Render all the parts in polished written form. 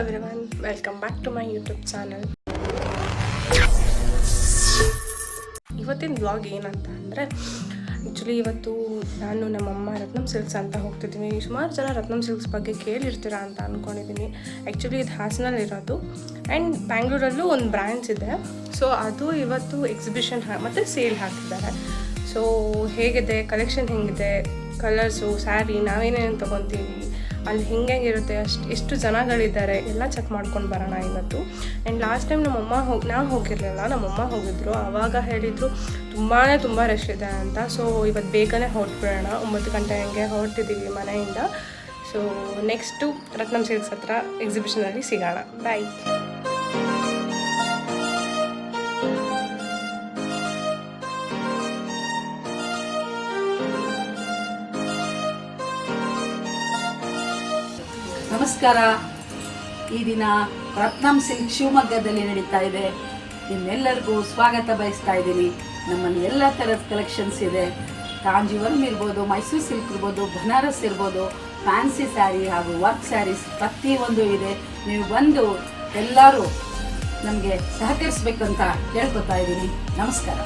Everyone, welcome back to my YouTube channel. ಇವತ್ತಿನ vlog ಏನಂತ ಅಂದರೆ, ಆ್ಯಕ್ಚುಲಿ ಇವತ್ತು ನಾನು ನಮ್ಮಮ್ಮ ರತ್ನಂ ಸಿಲ್ಕ್ಸ್ ಅಂತ ಹೋಗ್ತಿದ್ದೀನಿ. ಸುಮಾರು ಜನ ರತ್ನಂ ಸಿಲ್ಕ್ಸ್ ಬಗ್ಗೆ ಕೇಳಿರ್ತೀರಾ ಅಂತ ಅಂದ್ಕೊಂಡಿದ್ದೀನಿ. ಆ್ಯಕ್ಚುಲಿ ಇದು ಹಾಸನಲ್ಲಿರೋದು ಆ್ಯಂಡ್ ಬ್ಯಾಂಗ್ಳೂರಲ್ಲೂ ಒಂದು ಬ್ರ್ಯಾಂಚ್ ಇದೆ. ಸೊ ಅದು ಇವತ್ತು ಎಕ್ಸಿಬಿಷನ್ ಮತ್ತು ಸೇಲ್ ಹಾಕಿದ್ದಾರೆ. ಸೊ ಹೇಗಿದೆ, ಕಲೆಕ್ಷನ್ ಹೇಗಿದೆ, ಕಲರ್ಸು, ಸ್ಯಾರಿ, ನಾವೇನೇನು ತೊಗೊತೀವಿ, ಅಲ್ಲಿ ಹೆಂಗಿರುತ್ತೆ, ಎಷ್ಟು ಜನಗಳಿದ್ದಾರೆ ಎಲ್ಲ ಚೆಕ್ ಮಾಡ್ಕೊಂಡು ಬರೋಣ ಇವತ್ತು. ಆ್ಯಂಡ್ ಲಾಸ್ಟ್ ಟೈಮ್ ನಮ್ಮಮ್ಮ ನಾವು ಹೋಗಿರಲಿಲ್ಲ, ನಮ್ಮಮ್ಮ ಹೋಗಿದ್ರು. ಆವಾಗ ಹೇಳಿದರು ತುಂಬ ರಶ್ ಇದೆ ಅಂತ. ಸೊ ಇವತ್ತು ಬೇಗನೆ ಹೊರಟ್ಬಿಡೋಣ, 9 ಗಂಟೆ ಹಂಗೆ ಹೊರಟಿದ್ದೀವಿ ಮನೆಯಿಂದ. ಸೊ ನೆಕ್ಸ್ಟು ರತ್ನಂ ಸಿಲ್ಕ್ಸ್ ಹತ್ರ ಎಕ್ಸಿಬಿಷನಲ್ಲಿ ಸಿಗೋಣ. ಬಾಯ್. ನಮಸ್ಕಾರ. ಈ ದಿನ ರತ್ನಂ ಸಿಲ್ಕ್ ಶಿವಮೊಗ್ಗದಲ್ಲಿ ನಡೀತಾ ಇದೆ. ನಿಮ್ಮೆಲ್ಲರಿಗೂ ಸ್ವಾಗತ ಬಯಸ್ತಾ ಇದ್ದೀನಿ. ನಮ್ಮಲ್ಲಿ ಎಲ್ಲ ಥರದ ಕಲೆಕ್ಷನ್ಸ್ ಇದೆ. ಕಾಂಜೀವರಂ ಇರ್ಬೋದು, ಮೈಸೂರು ಸಿಲ್ಕ್ ಇರ್ಬೋದು, ಬನಾರಸ್ ಇರ್ಬೋದು, ಫ್ಯಾನ್ಸಿ ಸ್ಯಾರಿ ಹಾಗೂ ವರ್ಕ್ ಸ್ಯಾರೀಸ್ ಪ್ರತಿಯೊಂದು ಇದೆ. ನೀವು ಬಂದು ಎಲ್ಲರೂ ನಮಗೆ ಸಹಕರಿಸಬೇಕಂತ ಕೇಳ್ಕೊತಾ ಇದ್ದೀನಿ. ನಮಸ್ಕಾರ.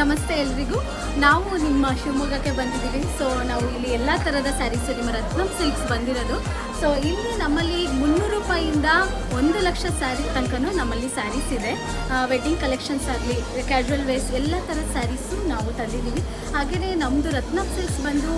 ನಮಸ್ತೆ ಎಲ್ರಿಗೂ. ನಾವು ನಿಮ್ಮ ಶಿವಮೊಗ್ಗಕ್ಕೆ ಬಂದಿದ್ದೀವಿ. ಸೊ ನಾವು ಇಲ್ಲಿ ಎಲ್ಲ ಥರದ ಸ್ಯಾರೀಸು ನಿಮ್ಮ ರತ್ನಂ ಸಿಲ್ಕ್ಸ್ ಬಂದಿರೋದು. ಸೊ ಇಲ್ಲಿ ನಮ್ಮಲ್ಲಿ 300 ರೂಪಾಯಿಂದ 1,00,000 ಸ್ಯಾರಿ ತನಕನೂ ನಮ್ಮಲ್ಲಿ ಸ್ಯಾರೀಸ್ ಇದೆ. ವೆಡ್ಡಿಂಗ್ ಕಲೆಕ್ಷನ್ಸ್ ಆಗಲಿ, ಕ್ಯಾಶುವಲ್ ವೇಸ್ ಎಲ್ಲ ಥರದ ಸ್ಯಾರೀಸು ನಾವು ತಂದಿದ್ದೀವಿ. ಹಾಗೆಯೇ ನಮ್ಮದು ರತ್ನಂ ಸಿಲ್ಕ್ಸ್ ಬಂದು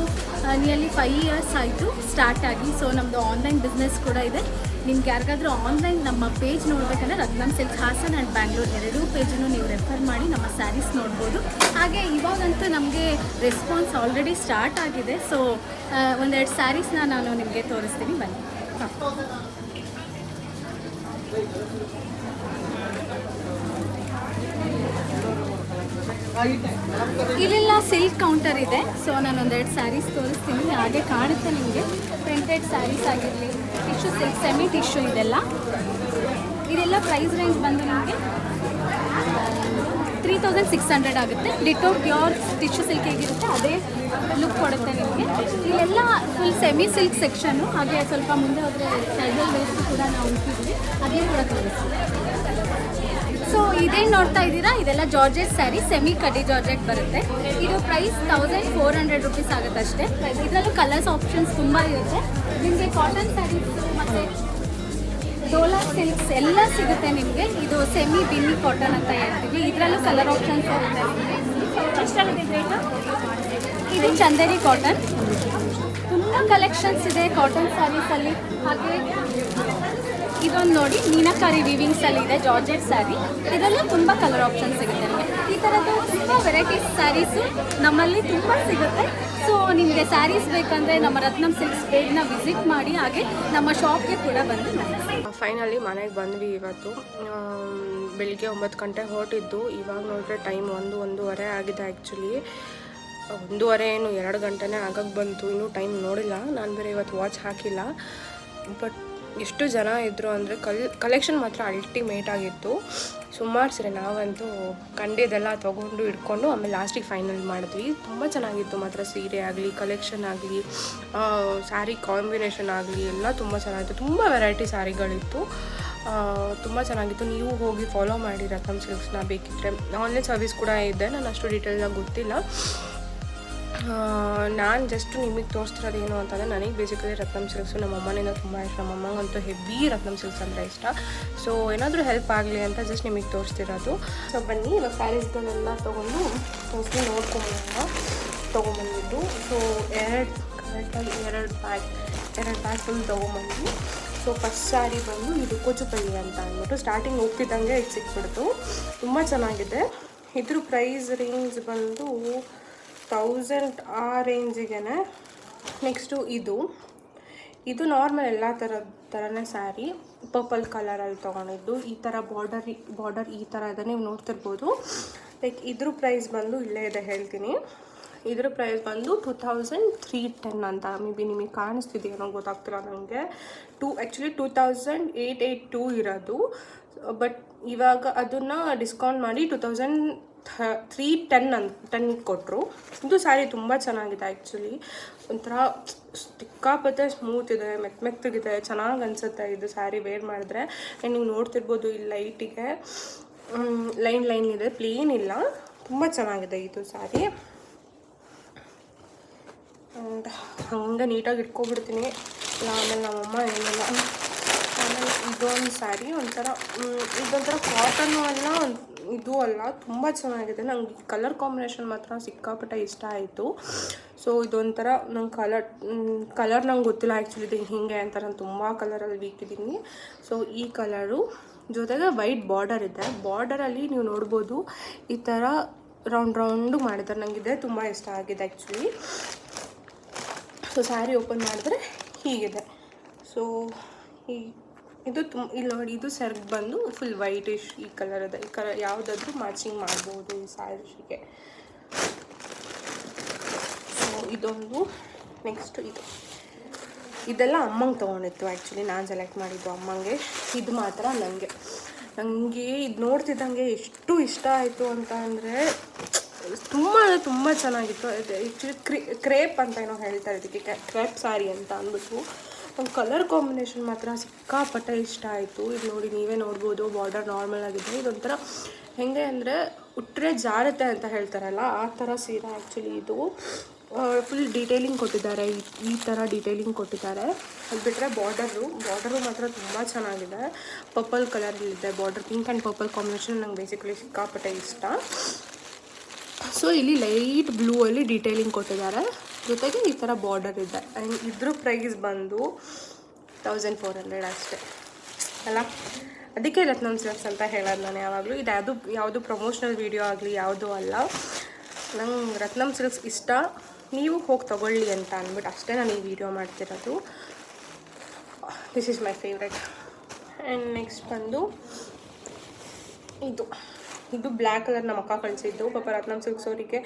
ನಿಯರ್ಲಿ 5 ಇಯರ್ಸ್ ಆಯಿತು ಸ್ಟಾರ್ಟ್ ಆಗಿ. ಸೊ ನಮ್ಮದು ಆನ್ಲೈನ್ ಬಿಸ್ನೆಸ್ ಕೂಡ ಇದೆ. ನಿಮ್ಗೆ ಯಾರಿಗಾದರೂ ಆನ್ಲೈನ್ ನಮ್ಮ ಪೇಜ್ ನೋಡಬೇಕಂದ್ರೆ ರತ್ನಂ ಸಿಲ್ಕ್ಸ್ ಹಾಸನ್ ಆ್ಯಂಡ್ ಬ್ಯಾಂಗ್ಳೂರ್ ಎರಡೂ ಪೇಜನ್ನು ನೀವು ರೆಫರ್ ಮಾಡಿ ನಮ್ಮ ಸ್ಯಾರೀಸ್ ನೋಡ್ಬೋದು. ಹಾಗೆ ಇವಾಗಂತೂ ನಮಗೆ ರೆಸ್ಪಾನ್ಸ್ ಆಲ್ರೆಡಿ ಸ್ಟಾರ್ಟ್ ಆಗಿದೆ. ಸೊ ಒಂದೆರಡು ಸ್ಯಾರೀಸ್ನ ನಾನು ನಿಮಗೆ ತೋರಿಸ್ತೀನಿ, ಬನ್ನಿ. ಇಲ್ಲೆಲ್ಲ ಸಿಲ್ಕ್ ಕೌಂಟರ್ ಇದೆ. ಸೊ ನಾನು ಒಂದೆರಡು ಸ್ಯಾರೀಸ್ ತೋರಿಸ್ತೀನಿ. ಹಾಗೆ ಕಾಣುತ್ತೆ ನಿಮಗೆ. ಪ್ರಿಂಟೆಡ್ ಸ್ಯಾರೀಸ್ ಆಗಿರಲಿ, ಟಿಶ್ಯೂ ಸಿಲ್ಕ್, ಸೆಮಿ ಟಿಶ್ಯೂ ಇದೆಲ್ಲ ಪ್ರೈಸ್ ರೇಂಜ್ ಬಂದು ನಿಮಗೆ 3600 ಆಗುತ್ತೆ. ಡಿಟೋ ಪ್ಯೂರ್ ಟಿಶ್ಯೂ ಸಿಲ್ಕ್ ಹೇಗಿರುತ್ತೆ ಅದೇ ಲುಕ್ ಕೊಡುತ್ತೆ ನಿಮಗೆ. ಇಲ್ಲೆಲ್ಲ ಫುಲ್ ಸೆಮಿ ಸಿಲ್ಕ್ ಸೆಕ್ಷನ್ನು. ಹಾಗೆ ಸ್ವಲ್ಪ ಮುಂದೆ ಹೋದರೆ ಕ್ಯಾಶುವಲ್ ವೇಸ್ಟ್ ಕೂಡ ನಾವು ಇಟ್ಟಿದ್ವಿ, ಅದೇ ಕೂಡ ತೋರಿಸ್ತೀವಿ. ಸೊ ಇದೇನು ನೋಡ್ತಾ ಇದ್ದೀರಾ, ಇದೆಲ್ಲ ಜಾರ್ಜೆಟ್ ಸ್ಯಾರಿ, ಸೆಮಿ ಕಡಿ ಜಾರ್ಜೆಟ್ ಬರುತ್ತೆ. ಇದು ಪ್ರೈಸ್ 1400 ರೂಪೀಸ್ ಆಗುತ್ತೆ ಅಷ್ಟೇ. ಇದರಲ್ಲೂ ಕಲರ್ಸ್ ಆಪ್ಷನ್ಸ್ ತುಂಬ ಇರುತ್ತೆ ನಿಮಗೆ. ಕಾಟನ್ ಸ್ಯಾರೀಸ್ ಮತ್ತು ಡೋಲಾ ಸಿಲ್ಕ್ಸ್ ಎಲ್ಲ ಸಿಗುತ್ತೆ ನಿಮಗೆ. ಇದು ಸೆಮಿ ಬಿನ್ನಿ ಕಾಟನ್ ಅಂತ ಹೇಳ್ತೀವಿ. ಇದರಲ್ಲೂ ಕಲರ್ ಆಪ್ಷನ್ಸ್ ಇರುತ್ತೆ ನಿಮಗೆ. ಎಷ್ಟಾಗುತ್ತೆ ರೇಟು? ಇದು ಚಂದೇರಿ ಕಾಟನ್. ತುಂಬ ಕಲೆಕ್ಷನ್ಸ್ ಇದೆ ಕಾಟನ್ ಸ್ಯಾರೀಸಲ್ಲಿ. ಹಾಗೆ ಇದೊಂದು ನೋಡಿ, ಮೀನಾಕಾರಿ ವಿವಿಂಗ್ಸಲ್ಲಿ ಇದೆ ಜಾರ್ಜೆಟ್ ಸ್ಯಾರಿ. ಇದರಲ್ಲೂ ತುಂಬ ಕಲರ್ ಆಪ್ಷನ್ ಸಿಗುತ್ತೆ ನಿಮಗೆ. ಈ ಥರದ್ದು ತುಂಬ ವೆರೈಟೀಸ್ ಸ್ಯಾರೀಸು ನಮ್ಮಲ್ಲಿ ತುಂಬ ಸಿಗುತ್ತೆ. ಸೊ ನಿಮಗೆ ಸ್ಯಾರೀಸ್ ಬೇಕಂದರೆ ನಮ್ಮ ರತ್ನಂ ಸಿಲ್ಕ್ಸ್ ಪೇಜ್ನ ವಿಸಿಟ್ ಮಾಡಿ, ಹಾಗೆ ನಮ್ಮ ಶಾಪ್ಗೆ ಕೂಡ ಬಂದು ಫೈನಲಿ ಮನೆಗೆ ಬಂದ್ವಿ. ಇವತ್ತು ಬೆಳಿಗ್ಗೆ 9 ಗಂಟೆ ಹೊರಟಿದ್ದು. ಇವಾಗ ನೋಡಿದ್ರೆ ಟೈಮ್ 1-1:30 ಆಗಿದೆ. ಆ್ಯಕ್ಚುಲಿ 1:30 ಏನು 2 ಗಂಟೆನೇ ಆಗಕ್ಕೆ ಬಂತು. ಇನ್ನೂ ಟೈಮ್ ನೋಡಿಲ್ಲ. ನಾನು ಬೇರೆ ಇವತ್ತು ವಾಚ್ ಹಾಕಿಲ್ಲ. ಬಟ್ ಎಷ್ಟು ಜನ ಇದ್ದರು ಅಂದರೆ ಕಲೆಕ್ಷನ್ ಮಾತ್ರ ಅಲ್ಟಿಮೇಟ್ ಆಗಿತ್ತು. ಸುಮಾರು ಸರಿ ನಾವಂತೂ ಕಂಡಿದ್ದೆಲ್ಲ ತೊಗೊಂಡು ಇಟ್ಕೊಂಡು ಆಮೇಲೆ ಲಾಸ್ಟಿಗೆ ಫೈನಲ್ ಮಾಡಿದ್ವಿ. ತುಂಬ ಚೆನ್ನಾಗಿತ್ತು ಮಾತ್ರ. ಸೀರೆ ಆಗಲಿ, ಕಲೆಕ್ಷನ್ ಆಗಲಿ, ಸ್ಯಾರಿ ಕಾಂಬಿನೇಷನ್ ಆಗಲಿ ಎಲ್ಲ ತುಂಬ ಚೆನ್ನಾಗಿತ್ತು. ತುಂಬ ವೆರೈಟಿ ಸ್ಯಾರಿಗಳಿತ್ತು, ತುಂಬ ಚೆನ್ನಾಗಿತ್ತು. ನೀವು ಹೋಗಿ ಫಾಲೋ ಮಾಡಿ ರತ್ನಂ ಸಿಲ್ಕ್ಸ್ನ. ಬೇಕಿದ್ದರೆ ಆನ್ಲೈನ್ ಸರ್ವಿಸ್ ಕೂಡ ಇದೆ. ನಾನು ಅಷ್ಟು ಡೀಟೇಲ್ಸಾಗಿ ಗೊತ್ತಿಲ್ಲ. ನಾನು ಜಸ್ಟ್ ನಿಮಗೆ ತೋರಿಸ್ತಿರೋದು ಏನು ಅಂತಂದರೆ, ನನಗೆ ಬೇಸಿಕಲಿ ರತ್ನಂ ಸಿಲ್ಕ್ಸು ನಮ್ಮ ಅಮ್ಮನಿಂದ ತುಂಬ ಇಷ್ಟ. ನಮ್ಮ ಅಮ್ಮಂಗಂತೂ ಹೆವಿ ರತ್ನಂ ಸಿಲ್ಕ್ಸ್ ಅಂದರೆ ಇಷ್ಟ. ಸೊ ಏನಾದರೂ ಹೆಲ್ಪ್ ಆಗಲಿ ಅಂತ ಜಸ್ಟ್ ನಿಮಗೆ ತೋರಿಸ್ತಿರೋದು. ಸೊ ಬನ್ನಿ, ಇವಾಗ ಸ್ಯಾರೀಸ್ಗಳನ್ನೆಲ್ಲ ತೊಗೊಂಡು ನೋಡ್ಕೊಂಡು ತೊಗೊಂಬಂದಿದ್ದು. ಸೊ ಎರಡು ಪ್ಯಾಕ್ ಫುಲ್ ತೊಗೊಂಬಂದು. ಸೊ ಫಸ್ಟ್ ಸ್ಯಾರಿ ಬಂದು ಇದು ಕೂಚುಪಲ್ಲಿ ಅಂತ ಅಂದ್ಬಿಟ್ಟು ಸ್ಟಾರ್ಟಿಂಗ್ ಹೋಗ್ತಿದ್ದಂಗೆ ಇದು ಸಿಕ್ಬಿಡ್ತು. ತುಂಬ ಚೆನ್ನಾಗಿದೆ. ಇದ್ರ ಪ್ರೈಸ್ ರೇಂಜ್ ಬಂದು 1000 ಆ ರೇಂಜಿಗೆ. ನೆಕ್ಸ್ಟು ಇದು ನಾರ್ಮಲ್ ಎಲ್ಲ ಥರನೇ ಸ್ಯಾರಿ, ಪರ್ಪಲ್ ಕಲರಲ್ಲಿ ತೊಗೊಂಡಿದ್ದು. ಈ ಥರ ಬಾರ್ಡರ್ ಈ ಥರ ಇದೆ, ನೀವು ನೋಡ್ತಿರ್ಬೋದು. ಲೈಕ್ ಇದ್ರ ಪ್ರೈಸ್ ಬಂದು ಇಲ್ಲೇ ಇದೆ ಹೇಳ್ತೀನಿ. ಇದರ ಪ್ರೈಸ್ ಬಂದು 2310 ಅಂತ. ಮೇ ಬಿ ನಿಮಗೆ ಕಾಣಿಸ್ತಿದೆಯೇನೋ ಗೊತ್ತಾಗ್ತಿಲ್ಲ ನನಗೆ. ಆ್ಯಕ್ಚುಲಿ 2882 ಇರೋದು, ಬಟ್ ಇವಾಗ ಅದನ್ನು ಡಿಸ್ಕೌಂಟ್ ಮಾಡಿ 2310 ಕೊಟ್ಟರು. ಇದು ಸ್ಯಾರಿ ತುಂಬ ಚೆನ್ನಾಗಿದೆ ಆ್ಯಕ್ಚುಲಿ. ಒಂಥರ ಸಿಕ್ಕಾಪಟ್ಟೆ ಸ್ಮೂತ್ ಇದೆ, ಮೆತ್ತಗಿದೆ, ಚೆನ್ನಾಗಿ ಅನಿಸುತ್ತೆ ಇದು ಸ್ಯಾರಿ ವೇರ್ ಮಾಡಿದ್ರೆ. ಆ್ಯಂಡ್ ನೀವು ನೋಡ್ತಿರ್ಬೋದು ಈ ಲೈಟಿಗೆ ಲೈನ್ ಇದೆ, ಪ್ಲೇನ್ ಇಲ್ಲ, ತುಂಬ ಚೆನ್ನಾಗಿದೆ ಇದು ಸ್ಯಾರಿ. ಆ್ಯಂಡ್ ಹಂಗೆ ನೀಟಾಗಿ ಇಟ್ಕೊಬಿಡ್ತೀನಿ, ಆಮೇಲೆ ನಮ್ಮಮ್ಮ ಏನಿಲ್ಲ. ಆಮೇಲೆ ಇದೊಂದು ಸ್ಯಾರಿ ಇದೊಂಥರ ಕಾಟನ್ನು ಅಲ್ಲ, ಇದು ಅಲ್ಲ, ತುಂಬ ಚೆನ್ನಾಗಿದೆ. ನಂಗೆ ಕಲರ್ ಕಾಂಬಿನೇಷನ್ ಮಾತ್ರ ಸಿಕ್ಕಾಪಟ್ಟೆ ಇಷ್ಟ ಆಯಿತು. ಸೊ ಇದೊಂಥರ ನಂಗೆ ಕಲರ್ ನಂಗೆ ಗೊತ್ತಿಲ್ಲ ಆ್ಯಕ್ಚುಲಿ ಇದು ಹೀಗೆ ಅಂತ. ನಾನು ತುಂಬ ಕಲರಲ್ಲಿ ವೀಕ್ ಇದ್ದೀನಿ. ಸೊ ಈ ಕಲರು ಜೊತೆಗೆ ವೈಟ್ ಬಾರ್ಡರ್ ಇದೆ. ಬಾರ್ಡರಲ್ಲಿ ನೀವು ನೋಡ್ಬೋದು ಈ ಥರ ರೌಂಡು ಮಾಡಿದ್ದಾರೆ. ನನಗಿದೆ ತುಂಬ ಇಷ್ಟ ಆಗಿದೆ ಆ್ಯಕ್ಚುಲಿ. ಸೊ ಸ್ಯಾರಿ ಓಪನ್ ಮಾಡಿದ್ರೆ ಹೀಗಿದೆ. ಸೊ ಇದು ಇಲ್ಲಿ ನೋಡಿ, ಇದು ಸೆರ್ಗ್ ಬಂದು ಫುಲ್ ವೈಟಿಶ್ ಈ ಕಲರ್ ಇದೆ. ಈ ಕಲರ್ ಯಾವುದಾದ್ರೂ ಮ್ಯಾಚಿಂಗ್ ಮಾಡ್ಬೋದು ಈ ಸ್ಯಾರಿಗೆ. ಸೊ ಇದೊಂದು. ನೆಕ್ಸ್ಟ್ ಇದೆಲ್ಲ ಅಮ್ಮಂಗೆ ತೊಗೊಂಡಿತ್ತು ಆ್ಯಕ್ಚುಲಿ, ನಾನು ಸೆಲೆಕ್ಟ್ ಮಾಡಿದ್ದು ಅಮ್ಮಂಗೆ. ಇದು ಮಾತ್ರ ನನಗೆ ಇದು ನೋಡ್ತಿದ್ದಂಗೆ ಎಷ್ಟು ಇಷ್ಟ ಆಯಿತು ಅಂತ ಅಂದರೆ ತುಂಬ ಚೆನ್ನಾಗಿತ್ತು. ಆ್ಯಕ್ಚುಲಿ ಕ್ರೇಪ್ ಅಂತ ಏನೋ ಹೇಳ್ತಾರೆ ಇದಕ್ಕೆ, ಕ್ರೇಪ್ ಸ್ಯಾರಿ ಅಂತ ಅಂದ್ಬಿಟ್ಟು. ಒಂದು ಕಲರ್ ಕಾಂಬಿನೇಷನ್ ಮಾತ್ರ ಸಿಕ್ಕಾಪಟ್ಟೆ ಇಷ್ಟ ಆಯಿತು. ಇದು ನೋಡಿ, ನೀವೇ ನೋಡ್ಬೋದು, ಬಾರ್ಡರ್ ನಾರ್ಮಲ್ ಆಗಿದೆ. ಇದೊಂಥರ ಹೇಗೆ ಅಂದರೆ ಉಟ್ಟರೆ ಜಾರುತ್ತೆ ಅಂತ ಹೇಳ್ತಾರಲ್ಲ, ಆ ಥರ ಸೀರೆ ಆ್ಯಕ್ಚುಲಿ ಇದು. ಫುಲ್ ಡೀಟೇಲಿಂಗ್ ಕೊಟ್ಟಿದ್ದಾರೆ, ಈ ಥರ ಡೀಟೇಲಿಂಗ್ ಕೊಟ್ಟಿದ್ದಾರೆ. ಅದು ಬಿಟ್ಟರೆ ಬಾರ್ಡರು ಮಾತ್ರ ತುಂಬ ಚೆನ್ನಾಗಿದೆ. ಪರ್ಪಲ್ ಕಲರಲ್ಲಿದೆ border, pink and purple combination ನಂಗೆ ಬೇಸಿಕಲಿ ಸಿಕ್ಕಾಪಟ್ಟೆ ಇಷ್ಟ. ಸೊ ಇಲ್ಲಿ ಲೈಟ್ ಬ್ಲೂ ಅಲ್ಲಿ ಡೀಟೇಲಿಂಗ್ ಕೊಟ್ಟಿದ್ದಾರೆ, ಜೊತೆಗೆ ಈ ಥರ ಬಾರ್ಡರ್ ಇದೆ. ಆ್ಯಂಡ್ ಇದ್ರ ಪ್ರೈಸ್ ಬಂದು 1400 ಅಷ್ಟೇ ಅಲ್ಲ. ಅದಕ್ಕೆ ರತ್ನಂ ಸಿಲ್ಕ್ಸ್ ಅಂತ ಹೇಳೋದು ನಾನು ಯಾವಾಗಲೂ. ಇದು ಯಾವುದು ಪ್ರಮೋಷನಲ್ ವೀಡಿಯೋ ಆಗಲಿ ಯಾವುದೂ ಅಲ್ಲ. ನಂಗೆ ರತ್ನಂ ಸಿಲ್ಕ್ಸ್ ಇಷ್ಟ, ನೀವು ಹೋಗಿ ತೊಗೊಳ್ಳಿ ಅಂತ ಅಂದ್ಬಿಟ್ಟು ಅಷ್ಟೇ ನಾನು ಈ ವಿಡಿಯೋ ಮಾಡ್ತಿರೋದು. This is my favourite. And next ಬಂದು ಇದು ಬ್ಲ್ಯಾಕ್ ಕಲರ್ ನಮ್ಮ ಅಕ್ಕ ಕಳಿಸಿದ್ದು. ಪಾಪ ರತ್ನಂ ಸಿಲ್ಕ್ಸ್ ಅವರಿಗೆ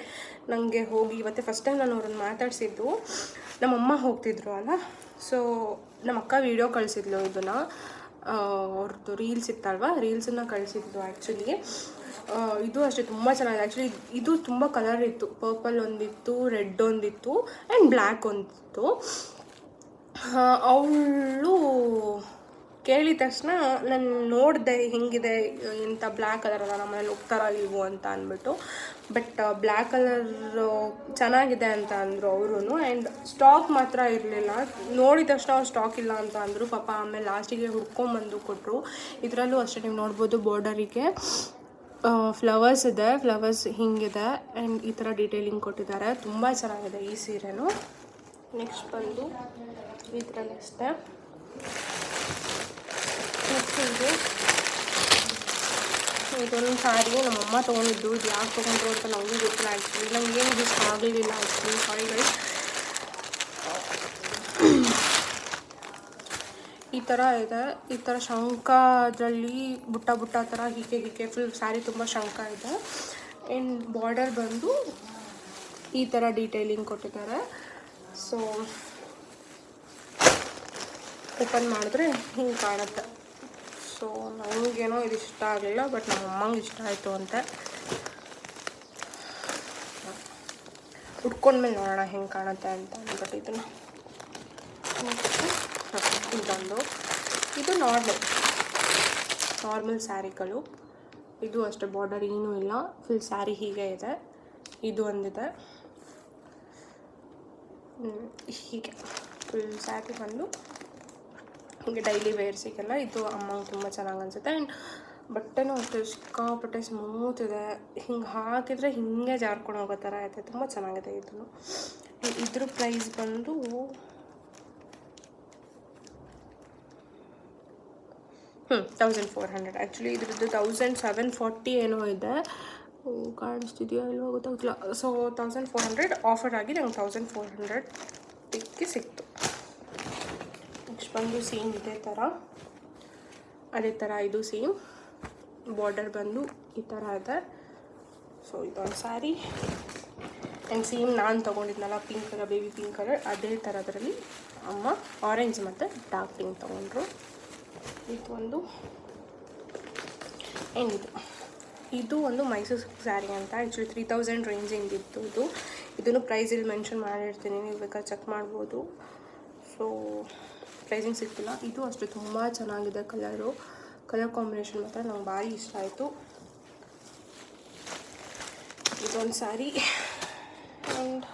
ನನಗೆ ಹೋಗಿ ಇವತ್ತೇ ಫಸ್ಟ್ ಟೈಮ್ ನಾನು ಅವ್ರನ್ನ ಮಾತಾಡಿಸಿದ್ದು. ನಮ್ಮಮ್ಮ ಹೋಗ್ತಿದ್ರು ಅಲ್ಲ, ಸೊ ನಮ್ಮ ಅಕ್ಕ ವೀಡಿಯೋ ಕಳಿಸಿದ್ಲು. ಇದನ್ನು ಅವ್ರದ್ದು ರೀಲ್ಸ್ ಇತ್ತಲ್ವ, ರೀಲ್ಸನ್ನು ಕಳಿಸಿದ್ಲು ಆ್ಯಕ್ಚುಲಿ. ಇದು ಅಷ್ಟೇ ತುಂಬ ಚೆನ್ನಾಗಿದೆ ಆ್ಯಕ್ಚುಲಿ. ಇದು ತುಂಬ ಕಲರ್ ಇತ್ತು, ಪರ್ಪಲ್ ಒಂದಿತ್ತು, ರೆಡ್ ಒಂದಿತ್ತು ಆ್ಯಂಡ್ ಬ್ಲ್ಯಾಕ್ ಒಂದಿತ್ತು. ಅವಳು ಕೇಳಿದ ತಕ್ಷಣ ನಾನು ನೋಡಿದೆ ಹೆಂಗಿದೆ, ಇಂಥ ಬ್ಲ್ಯಾಕ್ ಕಲರ್ ಅಲ್ಲ, ನಮ್ಮನೇಲಿ ಹೋಗ್ತಾರ ಇವು ಅಂತ ಅಂದ್ಬಿಟ್ಟು. ಬಟ್ ಬ್ಲ್ಯಾಕ್ ಕಲರ್ ಚೆನ್ನಾಗಿದೆ ಅಂತ ಅಂದರು ಅವರು. ಆ್ಯಂಡ್ ಸ್ಟಾಕ್ ಮಾತ್ರ ಇರಲಿಲ್ಲ, ನೋಡಿದ ತಕ್ಷಣ ಅವ್ರು ಸ್ಟಾಕ್ ಇಲ್ಲ ಅಂತ ಅಂದರು ಪಾಪ. ಆಮೇಲೆ ಲಾಸ್ಟಿಗೆ ಹುಡ್ಕೊಂಬಂದು ಕೊಟ್ಟರು. ಇದರಲ್ಲೂ ಅಷ್ಟೇ ನೀವು ನೋಡ್ಬೋದು, ಬಾರ್ಡರಿಗೆ ಫ್ಲವರ್ಸ್ ಇದೆ, ಫ್ಲವರ್ಸ್ ಹಿಂಗಿದೆ ಆ್ಯಂಡ್ ಈ ಥರ ಡೀಟೇಲಿಂಗ್ ಕೊಟ್ಟಿದ್ದಾರೆ. ತುಂಬ ಚೆನ್ನಾಗಿದೆ ಈ ಸೀರೆನೂ. ನೆಕ್ಸ್ಟ್ ಬಂದು ಈ ಥರ ನೆಕ್ಸ್ಟ್ ಇದೊಂದು ಸ್ಯಾರಿ ನಮ್ಮಮ್ಮ ತೊಗೊಂಡಿದ್ದು. ಇದು ಯಾಕೆ ತೊಗೊಂಡ್ರು ಅಂತ ನನಗೂ ಗೊತ್ತಿಲ್ಲ ಆ್ಯಕ್ಚುಲಿ. ನನಗೇನು ಇಷ್ಟ ಆಗಲಿಲ್ಲ ಆ್ಯಕ್ಚುಲಿ, ಸಾರಿ ಗೈಸ್. ಈ ಥರ ಇದೆ, ಈ ಥರ ಶಂಖ, ಅದರಲ್ಲಿ ಬುಟ್ಟ ಥರ ಹೀಗೆ ಫುಲ್ ಸ್ಯಾರಿ ತುಂಬ ಶಂಖ ಇದೆ. ಆ್ಯಂಡ್ ಬಾರ್ಡರ್ ಬಂದು ಈ ಥರ ಡೀಟೇಲಿಂಗ್ ಕೊಟ್ಟಿದ್ದಾರೆ. ಸೊ ಓಪನ್ ಮಾಡಿದ್ರೆ ಹಿಂಗೆ ಕಾಣುತ್ತೆ. ಸೊ ನನಗೇನೋ ಇದು ಇಷ್ಟ ಆಗಲಿಲ್ಲ, ಬಟ್ ನಮ್ಮ ಅಮ್ಮಂಗೆ ಇಷ್ಟ ಆಯಿತು ಅಂತೆ. ಉಟ್ಕೊಂಡ್ಮೇಲೆ ನೋಡೋಣ ಹೆಂಗೆ ಕಾಣುತ್ತೆ ಅಂತ ಅಂದ್ಬಿಟ್ಟು ಇದನ್ನು. ಇದು ನಾರ್ಮಲ್ ಸ್ಯಾರಿಗಳು. ಇದು ಅಷ್ಟೇ, ಬಾರ್ಡರ್ ಏನೂ ಇಲ್ಲ, ಫುಲ್ ಸ್ಯಾರಿ ಹೀಗೆ ಇದೆ. ಇದು ಒಂದಿದೆ ಹೀಗೆ ಫುಲ್ ಸ್ಯಾರಿ ಬಂದು ಹೀಗೆ ಡೈಲಿ ವೇರ್ಸಿಗೆಲ್ಲ ಇದು ಅಮ್ಮಂಗೆ ತುಂಬ ಚೆನ್ನಾಗಿ ಅನಿಸುತ್ತೆ. ಆ್ಯಂಡ್ ಬಟ್ಟೆನೂ ಅಷ್ಟೇ ಸಿಕ್ಕಾಪಟ್ಟೆ ಸ್ಮೂತ್ ಇದೆ, ಹಿಂಗೆ ಹಾಕಿದರೆ ಹಿಂಗೆ ಜಾರ್ಕೊಂಡು ಹೋಗೋ ಥರ ಇದೆ. ತುಂಬ ಚೆನ್ನಾಗಿದೆ ಇದನ್ನು. ಇದ್ರ ಪ್ರೈಸ್ ಬಂದು 1400 ಆ್ಯಕ್ಚುಲಿ. ಇದ್ರದ್ದು 1740 ಏನೋ ಇದೆ, ಕಾಣಿಸ್ತಿದೆಯೋ ಇಲ್ವೋ ಗೊತ್ತಾಗ್ತಿಲ್ಲ. ಸೊ 1400 ಆಫರ್ ಆಗಿ ನಂಗೆ 1400ಕ್ಕೆ ಸಿಕ್ತು. ನೆಕ್ಸ್ಟ್ ಬಂದು ಸೇಮ್ ಇದೇ ಥರ, ಅದೇ ಥರ ಇದು ಸೇಮ್. ಬಾರ್ಡರ್ ಬಂದು ಈ ಥರ ಇದೆ. ಸೊ ಇದೊಂದು ಸ್ಯಾರಿ. ಆ್ಯಂಡ್ ಸೇಮ್ ನಾನು ತೊಗೊಂಡಿದ್ನಲ್ಲ pink colour, baby pink colour, ಅದೇ ಥರದ್ರಲ್ಲಿ ಅಮ್ಮ ಆರೆಂಜ್ ಮತ್ತು ಡಾರ್ಕ್ ಪಿಂಕ್ ತೊಗೊಂಡ್ರು. ಇದು ಒಂದು ಆ್ಯಂಡ್ ಇದು ಒಂದು ಮೈಸೂರು ಸ್ಯಾರಿ ಅಂತ. ಆ್ಯಕ್ಚುಲಿ 3000 ರೇಂಜಿಂಗ್ ಇತ್ತು ಇದನ್ನು ಪ್ರೈಸ್ ಇಲ್ಲಿ ಮೆನ್ಷನ್ ಮಾಡಿರ್ತೀನಿ, ನೀವು ಬೇಕಾದ್ರೆ ಚೆಕ್ ಮಾಡ್ಬೋದು. ಸೊ ಪ್ರೈಸಿಂಗ್ ಸಿಗ್ತಿಲ್ಲ. ಇದು ಅಷ್ಟೇ ತುಂಬ ಚೆನ್ನಾಗಿದೆ ಕಲರ್ ಕಾಂಬಿನೇಷನ್ ಮಾತ್ರ ನಂಗೆ ಭಾರಿ ಇಷ್ಟ ಆಯಿತು. ಇದೊಂದು ಸ್ಯಾರಿ ಆ್ಯಂಡ್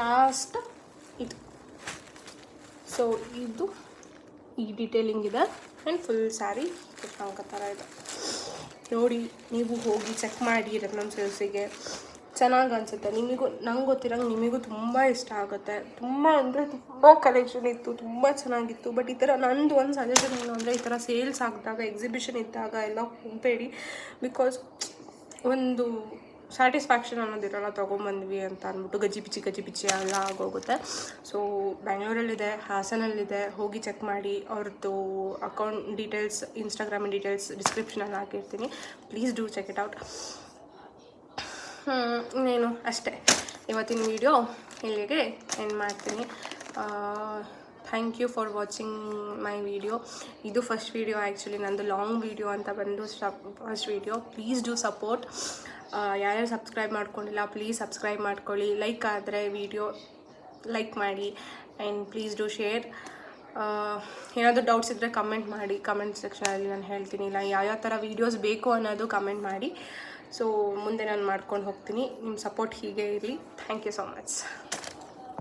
ಲಾಸ್ಟ್ ಇದು. ಸೊ ಇದು ಈ ಡೀಟೇಲಿಂಗ್ ಇದೆ ಆ್ಯಂಡ್ ಫುಲ್ ಸ್ಯಾರಿ ಕೃಷ್ಣಾಂಕ ಥರ ಇದೆ. ನೋಡಿ, ನೀವು ಹೋಗಿ ಚೆಕ್ ಮಾಡಿ ರತ್ನಂ ಸಿಲ್ಕ್ಸಿಗೆ, ಚೆನ್ನಾಗಿ ಅನಿಸುತ್ತೆ ನಿಮಗೂ. ನಂಗೆ ಗೊತ್ತಿರಂಗೆ ನಿಮಗೂ ತುಂಬ ಇಷ್ಟ ಆಗುತ್ತೆ. ತುಂಬ ಅಂದರೆ ತುಂಬ ಕಲೆಕ್ಷನ್ ಇತ್ತು, ತುಂಬ ಚೆನ್ನಾಗಿತ್ತು. ಬಟ್ ಈ ಥರ ನಂದು ಒಂದು ಸಜೆಷನ್ ಏನು ಅಂದರೆ, ಈ ಥರ ಸೇಲ್ಸ್ ಆಗಿದಾಗ, ಎಕ್ಸಿಬಿಷನ್ ಇದ್ದಾಗ ಎಲ್ಲ ಹೋಗಬೇಡಿ. ಬಿಕಾಸ್ ಒಂದು ಸ್ಯಾಟಿಸ್ಫ್ಯಾಕ್ಷನ್ ಅನ್ನೋದಿರಲ್ಲ, ತೊಗೊಂಬಂದ್ವಿ ಅಂತ ಅಂದ್ಬಿಟ್ಟು ಗಜಿ ಪಿಚ್ಚಿ ಎಲ್ಲ ಆಗೋಗುತ್ತೆ. ಸೊ ಬ್ಯಾಂಗ್ಳೂರಲ್ಲಿದೆ, ಹಾಸನಲ್ಲಿದೆ, ಹೋಗಿ ಚೆಕ್ ಮಾಡಿ. ಅವ್ರದ್ದು ಅಕೌಂಟ್ ಡೀಟೇಲ್ಸ್, ಇನ್ಸ್ಟಾಗ್ರಾಮ್ ಡೀಟೇಲ್ಸ್ ಡಿಸ್ಕ್ರಿಪ್ಷನಲ್ಲಿ ಹಾಕಿರ್ತೀನಿ. Please do check it out. ಇನ್ನೇನು ಅಷ್ಟೇ, ಇವತ್ತಿನ ವೀಡಿಯೋ ಇಲ್ಲಿಗೆ ಎಂಡ್ ಮಾಡ್ತೀನಿ. Thank you for watching my video. ಇದು ಫಸ್ಟ್ ವೀಡಿಯೋ, ಆ್ಯಕ್ಚುಲಿ ನಂದು ಲಾಂಗ್ ವೀಡಿಯೋ ಅಂತ ಬಂದು first video. Please do support. ಯಾರ್ಯಾರು ಸಬ್ಸ್ಕ್ರೈಬ್ ಮಾಡ್ಕೊಂಡಿಲ್ಲ ಪ್ಲೀಸ್ ಸಬ್ಸ್ಕ್ರೈಬ್ ಮಾಡ್ಕೊಳ್ಳಿ. ಲೈಕ್ ಆದರೆ ವಿಡಿಯೋ ಲೈಕ್ ಮಾಡಿ ಆ್ಯಂಡ್ ಪ್ಲೀಸ್ ಡೂ ಶೇರ್. ಏನಾದರೂ ಡೌಟ್ಸ್ ಇದ್ದರೆ ಕಮೆಂಟ್ ಮಾಡಿ, ಕಮೆಂಟ್ ಸೆಕ್ಷನಲ್ಲಿ ನಾನು ಹೇಳ್ತೀನಿ. ಇಲ್ಲ ಯಾವ್ಯಾವ ಥರ ವೀಡಿಯೋಸ್ ಬೇಕು ಅನ್ನೋದು ಕಮೆಂಟ್ ಮಾಡಿ. ಸೊ ಮುಂದೆ ನಾನು ಮಾಡ್ಕೊಂಡು ಹೋಗ್ತೀನಿ. ನಿಮ್ಮ ಸಪೋರ್ಟ್ ಹೀಗೆ ಇರಲಿ. Thank you so much.